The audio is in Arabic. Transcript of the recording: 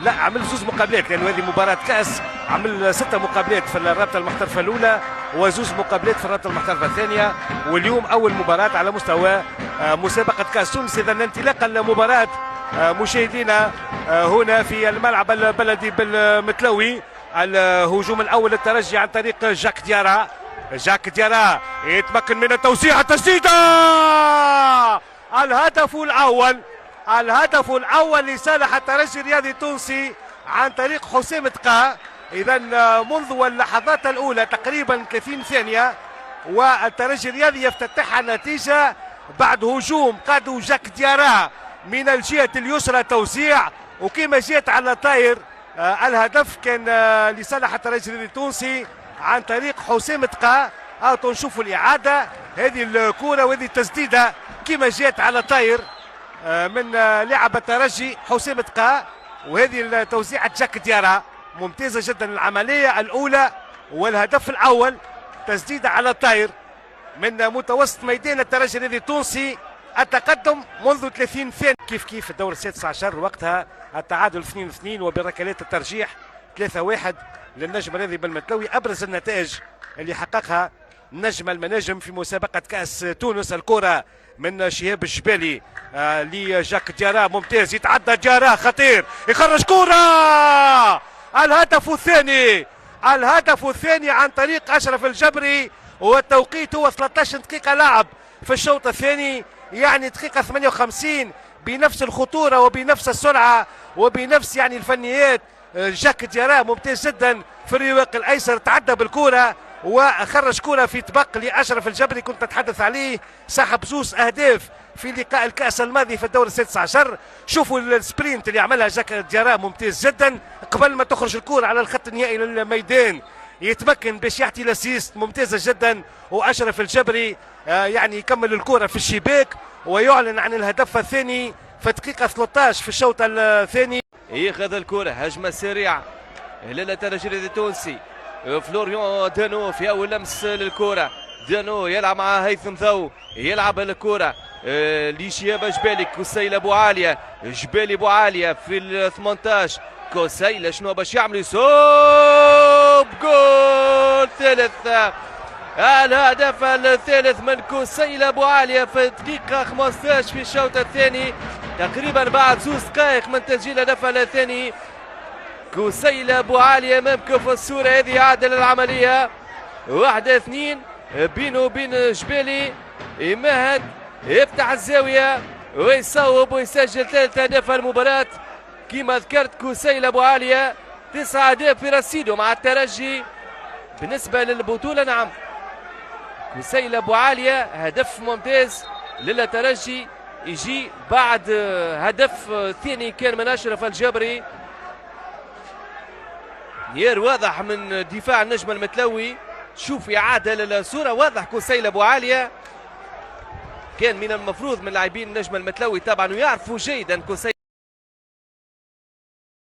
لا، عمل زوز مقابلات لأنه هذه مباراة كأس. عمل 6 مقابلات في الرابطة المحترفة الأولى وزوز مقابلات في الرابطة المحترفة الثانية، واليوم أول مباراة على مستوى مسابقة كأس تونس. إذا انطلاق المباراة مشاهدينا هنا في الملعب البلدي بالمتلوي. الهجوم الأول للترجي عن طريق جاك ديارا. جاك ديارا يتمكن من التوزيع، التسديدة، الهدف الأول لصالح الترجي الرياضي التونسي عن طريق حسام تقا. إذا منذ اللحظات الأولى تقريبا 30 ثانية والترجي الرياضي يفتتح النتيجة بعد هجوم قاده جاك ديارا من الجهة اليسرى، توزيع وكما جاءت على طاير. الهدف كان لصالح الترجي الرياضي التونسي عن طريق حسام تقا. نشوفوا الإعادة، هذه الكرة وهذه التسديدة كما جاءت على طاير من لاعب الترجي حسام تقا، وهذه التوزيعة جاك ديارا ممتازة جدا. العملية الأولى والهدف الأول تسديدة على طاير من متوسط ميدان الترجي الرياضي التونسي. التقدم منذ 30 ثانية كيف الدور السادس عشر، وقتها التعادل 2-2 وبركلات الترجيح 3-1 للنجم الرياضي بالمتلوي. أبرز النتائج اللي حققها نجم المناجم في مسابقة كأس تونس. الكرة من شهاب الجبالي لجاك ديارا، ممتاز، يتعدى ديارا، خطير، يخرج كرة. الهدف الثاني عن طريق أشرف الجبري، والتوقيت هو 13 دقيقة لعب في الشوط الثاني، يعني دقيقة 58 بنفس الخطورة وبنفس السرعة وبنفس الفنيات. جاك ديارا ممتاز جدا في الرواق الأيسر، تعدى بالكرة وخرج كرة في طبق لأشرف الجبري كنت نتحدث عليه، سحب 2 أهداف في لقاء الكأس الماضي في الدور السادس عشر. شوفوا السبرينت اللي عملها جاك ديارا ممتاز جدا قبل ما تخرج الكرة على الخط النهائي للميدان، يتمكن باش يعطي الاسيست ممتازة جدا. وأشرف الجبري يكمل الكرة في الشباك ويعلن عن الهدف الثاني في دقيقة 13 في الشوط الثاني. ياخذ الكرة، هجمة سريعة للترجي التونسي. فلوريان دانو في أول لمس للكرة، دانو يلعب مع هيثم ثو، يلعب الكرة لشهاب جبالي. كسيل بوعالية، جبالي بوعالية في ال 18. كسيل شنو باش يعمل؟ يصوب جول ثالث، الهدف الثالث من كسيل بوعالية في دقيقة 15 في الشوط الثاني، تقريبا بعد 2 دقائق من تسجيل الهدف الثاني. كسيل بوعالية امامكم في الصورة هذه، يعدل العملية 1-2 بينه وبين جبالي. يمهد، يفتح الزاوية ويصوب ويسجل 3 أهداف المباراة. كما ذكرت كسيل بوعالية 9 أهداف في رصيده مع الترجي بالنسبة للبطولة. نعم، كسيل بوعالية هدف ممتاز للترجي يجي بعد هدف ثاني كان من أشرف الجبري. نير واضح من دفاع النجم المتلوي. شوف إعادة للصورة، واضح كسيل بوعالية كان من المفروض من لاعبين النجم المتلوي طبعا ويعرفوا جيدا كسيل